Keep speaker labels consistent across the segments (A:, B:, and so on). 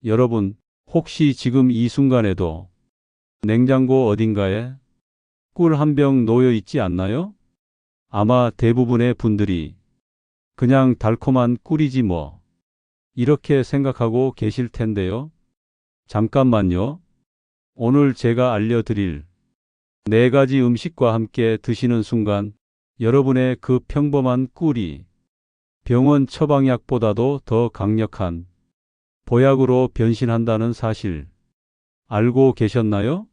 A: 여러분, 혹시 지금 이 순간에도 냉장고 어딘가에 꿀 한 병 놓여 있지 않나요? 아마 대부분의 분들이 그냥 달콤한 꿀이지 뭐, 이렇게 생각하고 계실 텐데요. 잠깐만요. 오늘 제가 알려드릴 네 가지 음식과 함께 드시는 순간 여러분의 그 평범한 꿀이 병원 처방약보다도 더 강력한 보약으로 변신한다는 사실 알고 계셨나요?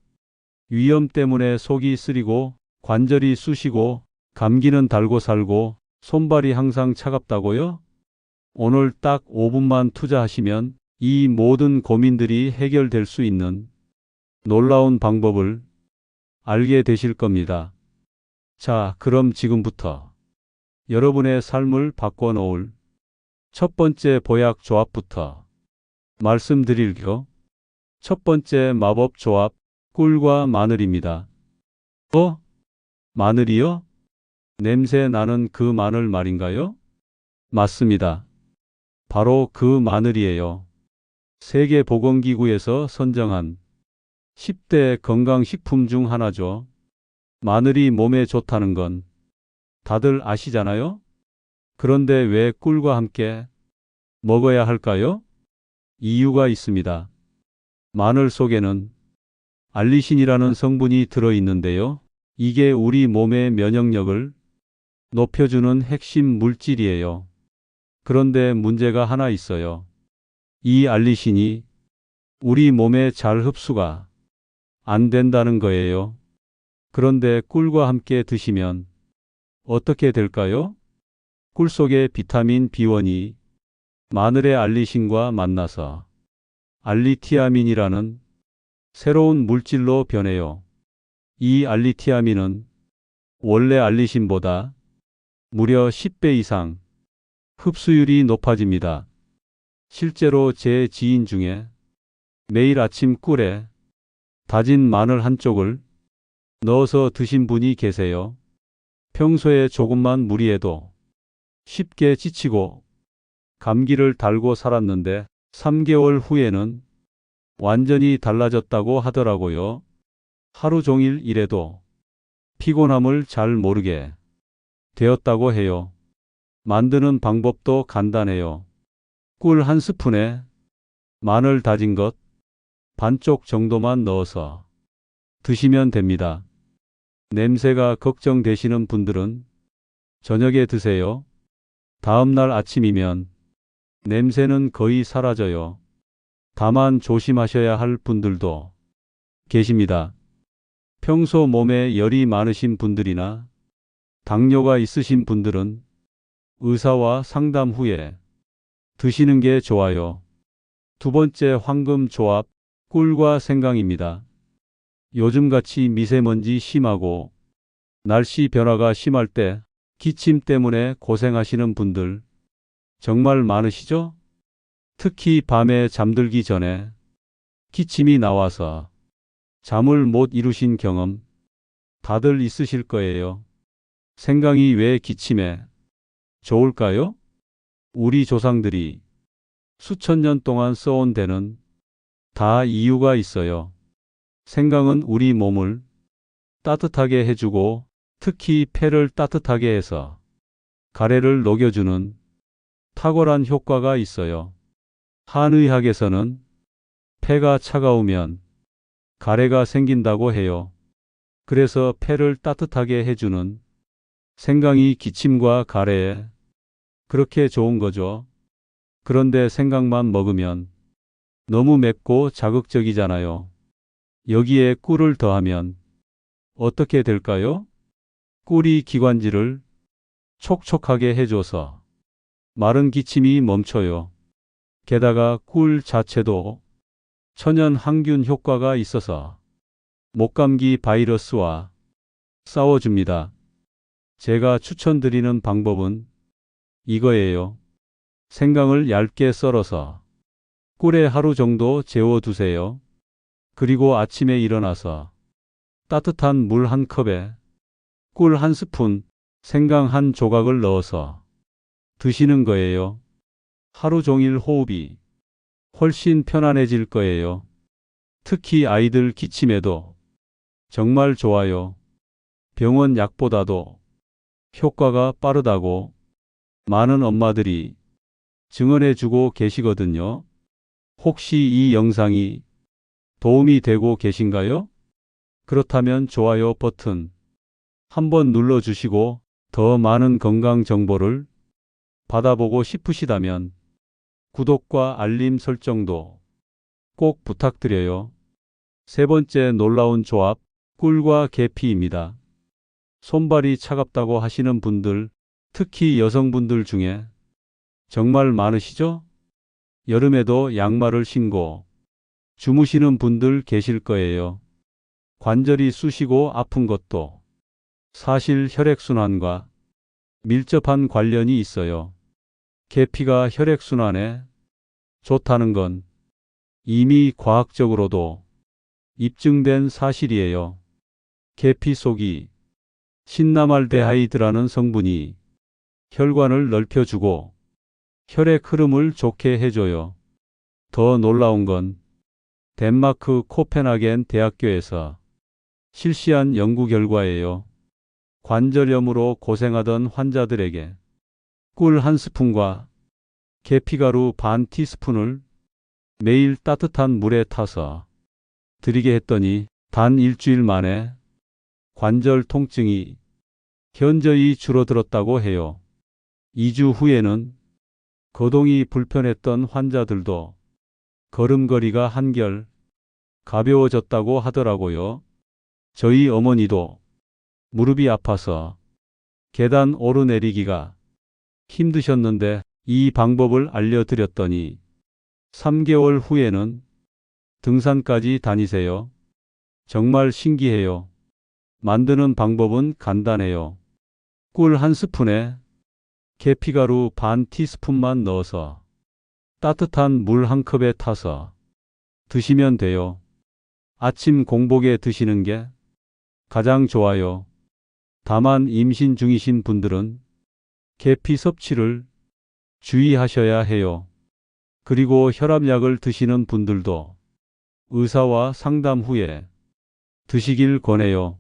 A: 위염 때문에 속이 쓰리고 관절이 쑤시고 감기는 달고 살고 손발이 항상 차갑다고요? 오늘 딱 5분만 투자하시면 이 모든 고민들이 해결될 수 있는 놀라운 방법을 알게 되실 겁니다. 자, 그럼 지금부터 여러분의 삶을 바꿔놓을 첫 번째 보약 조합부터 말씀드릴게요. 첫 번째 마법 조합, 꿀과 마늘입니다. 마늘이요? 냄새 나는 그 마늘 말인가요? 맞습니다. 바로 그 마늘이에요. 세계보건기구에서 선정한 10대 건강식품 중 하나죠. 마늘이 몸에 좋다는 건 다들 아시잖아요? 그런데 왜 꿀과 함께 먹어야 할까요? 이유가 있습니다. 마늘 속에는 알리신이라는 성분이 들어있는데요. 이게 우리 몸의 면역력을 높여주는 핵심 물질이에요. 그런데 문제가 하나 있어요. 이 알리신이 우리 몸에 잘 흡수가 안 된다는 거예요. 그런데 꿀과 함께 드시면 어떻게 될까요? 꿀 속의 비타민 B1이 마늘의 알리신과 만나서 알리티아민이라는 새로운 물질로 변해요. 이 알리티아민은 원래 알리신보다 무려 10배 이상 흡수율이 높아집니다. 실제로 제 지인 중에 매일 아침 꿀에 다진 마늘 한 쪽을 넣어서 드신 분이 계세요. 평소에 조금만 무리해도 쉽게 지치고 감기를 달고 살았는데 3개월 후에는 완전히 달라졌다고 하더라고요. 하루 종일 일해도 피곤함을 잘 모르게 되었다고 해요. 만드는 방법도 간단해요. 꿀 한 스푼에 마늘 다진 것 반쪽 정도만 넣어서 드시면 됩니다. 냄새가 걱정되시는 분들은 저녁에 드세요. 다음날 아침이면 냄새는 거의 사라져요. 다만 조심하셔야 할 분들도 계십니다. 평소 몸에 열이 많으신 분들이나 당뇨가 있으신 분들은 의사와 상담 후에 드시는 게 좋아요. 두 번째 황금 조합, 꿀과 생강입니다. 요즘같이 미세먼지 심하고 날씨 변화가 심할 때 기침 때문에 고생하시는 분들 정말 많으시죠? 특히 밤에 잠들기 전에 기침이 나와서 잠을 못 이루신 경험 다들 있으실 거예요. 생강이 왜 기침에 좋을까요? 우리 조상들이 수천 년 동안 써온 데는 다 이유가 있어요. 생강은 우리 몸을 따뜻하게 해주고 특히 폐를 따뜻하게 해서 가래를 녹여주는 탁월한 효과가 있어요. 한의학에서는 폐가 차가우면 가래가 생긴다고 해요. 그래서 폐를 따뜻하게 해주는 생강이 기침과 가래에 그렇게 좋은 거죠. 그런데 생강만 먹으면 너무 맵고 자극적이잖아요. 여기에 꿀을 더하면 어떻게 될까요? 꿀이 기관지를 촉촉하게 해줘서 마른 기침이 멈춰요. 게다가 꿀 자체도 천연 항균 효과가 있어서 목감기 바이러스와 싸워줍니다. 제가 추천드리는 방법은 이거예요. 생강을 얇게 썰어서 꿀에 하루 정도 재워두세요. 그리고 아침에 일어나서 따뜻한 물 한 컵에 꿀 한 스푼, 생강 한 조각을 넣어서 드시는 거예요. 하루 종일 호흡이 훨씬 편안해질 거예요. 특히 아이들 기침에도 정말 좋아요. 병원 약보다도 효과가 빠르다고 많은 엄마들이 증언해 주고 계시거든요. 혹시 이 영상이 도움이 되고 계신가요? 그렇다면 좋아요 버튼 한번 눌러주시고 더 많은 건강 정보를 받아보고 싶으시다면 구독과 알림 설정도 꼭 부탁드려요. 세 번째 놀라운 조합, 꿀과 계피입니다. 손발이 차갑다고 하시는 분들, 특히 여성분들 중에 정말 많으시죠? 여름에도 양말을 신고 주무시는 분들 계실 거예요. 관절이 쑤시고 아픈 것도 사실 혈액순환과 밀접한 관련이 있어요. 계피가 혈액순환에 좋다는 건 이미 과학적으로도 입증된 사실이에요. 계피 속이 신나말데하이드라는 성분이 혈관을 넓혀주고 혈액 흐름을 좋게 해줘요. 더 놀라운 건 덴마크 코펜하겐 대학교에서 실시한 연구 결과예요. 관절염으로 고생하던 환자들에게 꿀 한 스푼과 계피가루 반 티스푼을 매일 따뜻한 물에 타서 드리게 했더니 단 일주일 만에 관절 통증이 현저히 줄어들었다고 해요. 2주 후에는 거동이 불편했던 환자들도 걸음걸이가 한결 가벼워졌다고 하더라고요. 저희 어머니도 무릎이 아파서 계단 오르내리기가 힘드셨는데 이 방법을 알려드렸더니 3개월 후에는 등산까지 다니세요. 정말 신기해요. 만드는 방법은 간단해요. 꿀 한 스푼에 계피가루 반 티스푼만 넣어서 따뜻한 물 한 컵에 타서 드시면 돼요. 아침 공복에 드시는 게 가장 좋아요. 다만 임신 중이신 분들은 계피 섭취를 주의하셔야 해요. 그리고 혈압약을 드시는 분들도 의사와 상담 후에 드시길 권해요.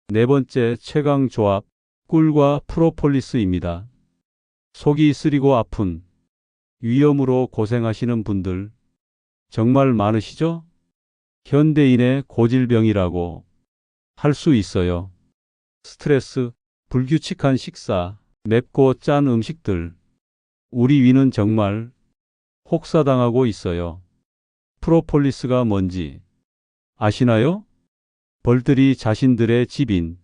A: 네 번째 최강 조합, 꿀과 프로폴리스입니다. 속이 쓰리고 아픈 위염으로 고생하시는 분들 정말 많으시죠? 현대인의 고질병이라고 할 수 있어요. 스트레스, 불규칙한 식사, 맵고 짠 음식들. 우리 위는 정말 혹사당하고 있어요. 프로폴리스가 뭔지 아시나요? 벌들이 자신들의 집인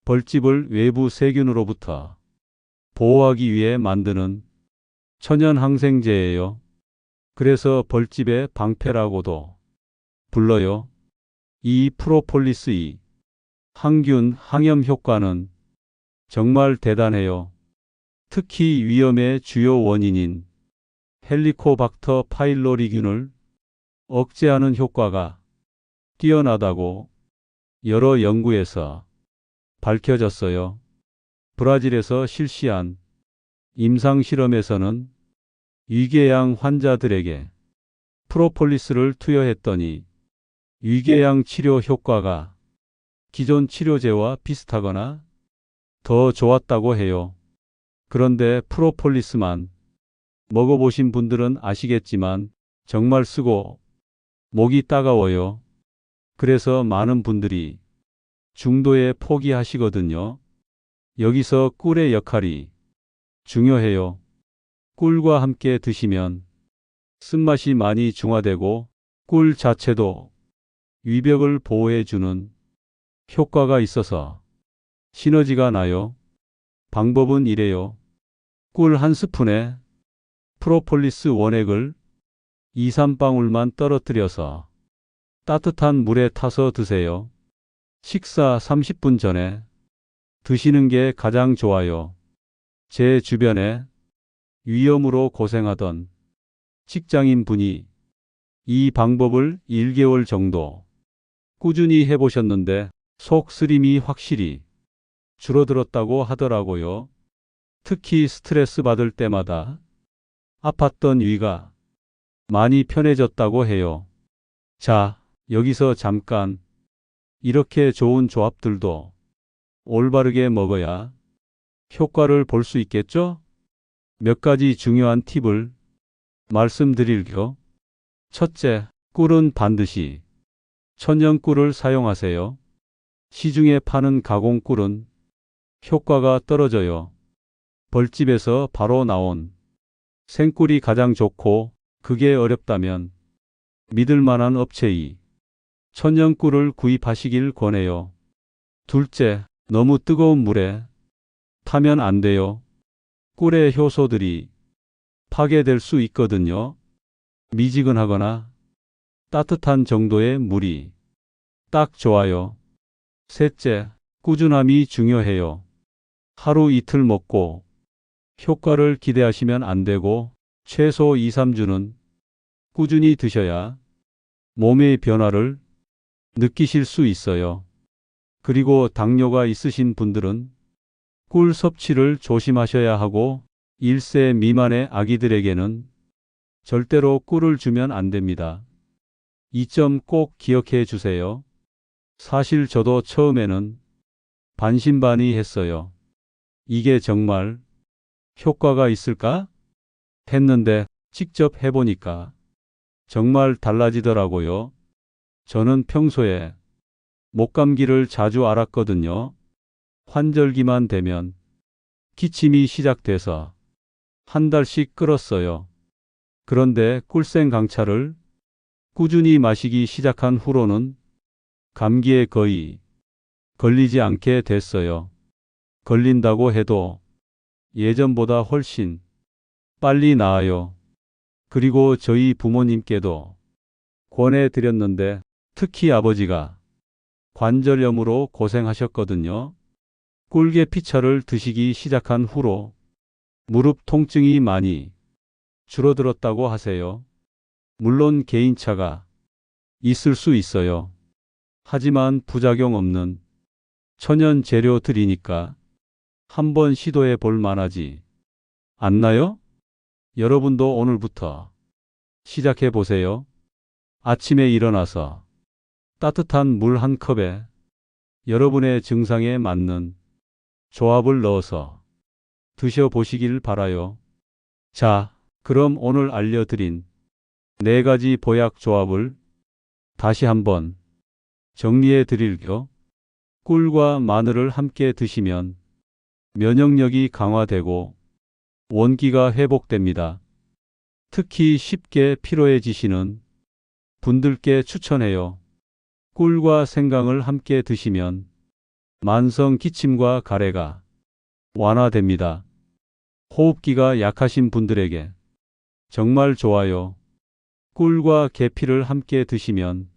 A: 벌집을 외부 세균으로부터 보호하기 위해 만드는 천연 항생제예요. 그래서 벌집의 방패라고도 불러요. 이 프로폴리스의 항균 항염 효과는 정말 대단해요. 특히 위염의 주요 원인인 헬리코박터 파일로리균을 억제하는 효과가 뛰어나다고 여러 연구에서 밝혀졌어요. 브라질에서 실시한 임상 실험에서는 위궤양 환자들에게 프로폴리스를 투여했더니 위궤양 치료 효과가 기존 치료제와 비슷하거나 더 좋았다고 해요. 그런데 프로폴리스만 먹어보신 분들은 아시겠지만 정말 쓰고 목이 따가워요. 그래서 많은 분들이 중도에 포기하시거든요. 여기서 꿀의 역할이 중요해요. 꿀과 함께 드시면 쓴맛이 많이 중화되고 꿀 자체도 위벽을 보호해주는 효과가 있어서 시너지가 나요. 방법은 이래요. 꿀 한 스푼에 프로폴리스 원액을 2, 3방울만 떨어뜨려서 따뜻한 물에 타서 드세요. 식사 30분 전에 드시는 게 가장 좋아요. 제 주변에 위염으로 고생하던 직장인 분이 이 방법을 1개월 정도 꾸준히 해보셨는데 속 쓰림이 확실히 줄어들었다고 하더라고요. 특히 스트레스 받을 때마다 아팠던 위가 많이 편해졌다고 해요. 자, 여기서 잠깐. 이렇게 좋은 조합들도 올바르게 먹어야 효과를 볼 수 있겠죠? 몇 가지 중요한 팁을 말씀드릴게요. 첫째, 꿀은 반드시 천연 꿀을 사용하세요. 시중에 파는 가공 꿀은 효과가 떨어져요. 벌집에서 바로 나온 생꿀이 가장 좋고, 그게 어렵다면 믿을 만한 업체의 천연 꿀을 구입하시길 권해요. 둘째, 너무 뜨거운 물에 타면 안 돼요. 꿀의 효소들이 파괴될 수 있거든요. 미지근하거나 따뜻한 정도의 물이 딱 좋아요. 셋째, 꾸준함이 중요해요. 하루 이틀 먹고 효과를 기대하시면 안 되고, 최소 2, 3주는 꾸준히 드셔야 몸의 변화를 느끼실 수 있어요. 그리고 당뇨가 있으신 분들은 꿀 섭취를 조심하셔야 하고, 1세 미만의 아기들에게는 절대로 꿀을 주면 안 됩니다. 이 점 꼭 기억해 주세요. 사실 저도 처음에는 반신반의했어요. 이게 정말 효과가 있을까? 했는데 직접 해보니까 정말 달라지더라고요. 저는 평소에 목감기를 자주 앓았거든요. 환절기만 되면 기침이 시작돼서 한 달씩 끓었어요. 그런데 꿀생 강차를 꾸준히 마시기 시작한 후로는 감기에 거의 걸리지 않게 됐어요. 걸린다고 해도 예전보다 훨씬 빨리 나아요. 그리고 저희 부모님께도 권해드렸는데, 특히 아버지가 관절염으로 고생하셨거든요. 꿀계피차를 드시기 시작한 후로 무릎 통증이 많이 줄어들었다고 하세요. 물론 개인차가 있을 수 있어요. 하지만 부작용 없는 천연 재료들이니까 한번 시도해 볼 만하지 않나요? 여러분도 오늘부터 시작해 보세요. 아침에 일어나서 따뜻한 물 한 컵에 여러분의 증상에 맞는 조합을 넣어서 드셔보시길 바라요. 자, 그럼 오늘 알려드린 4가지 보약 조합을 다시 한번 정리해 드릴게요. 꿀과 마늘을 함께 드시면 면역력이 강화되고 원기가 회복됩니다. 특히 쉽게 피로해지시는 분들께 추천해요. 꿀과 생강을 함께 드시면 만성 기침과 가래가 완화됩니다. 호흡기가 약하신 분들에게 정말 좋아요. 꿀과 계피를 함께 드시면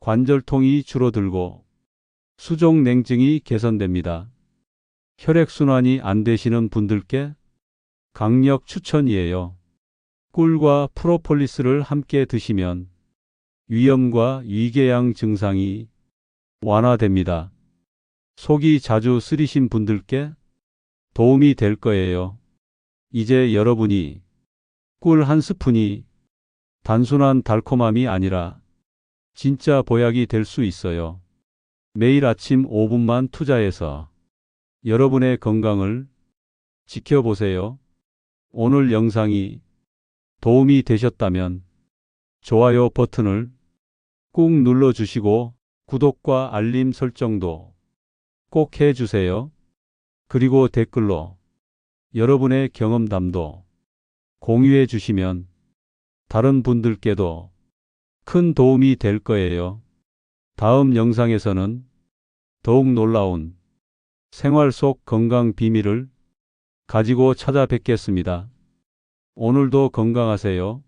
A: 관절통이 줄어들고 수족 냉증이 개선됩니다. 혈액순환이 안 되시는 분들께 강력 추천이에요. 꿀과 프로폴리스를 함께 드시면 위염과 위궤양 증상이 완화됩니다. 속이 자주 쓰리신 분들께 도움이 될 거예요. 이제 여러분이 꿀 한 스푼이 단순한 달콤함이 아니라 진짜 보약이 될 수 있어요. 매일 아침 5분만 투자해서 여러분의 건강을 지켜보세요. 오늘 영상이 도움이 되셨다면 좋아요 버튼을 꾹 눌러주시고, 구독과 알림 설정도 꼭 해주세요. 그리고 댓글로 여러분의 경험담도 공유해 주시면 다른 분들께도 큰 도움이 될 거예요. 다음 영상에서는 더욱 놀라운 생활 속 건강 비밀을 가지고 찾아뵙겠습니다. 오늘도 건강하세요.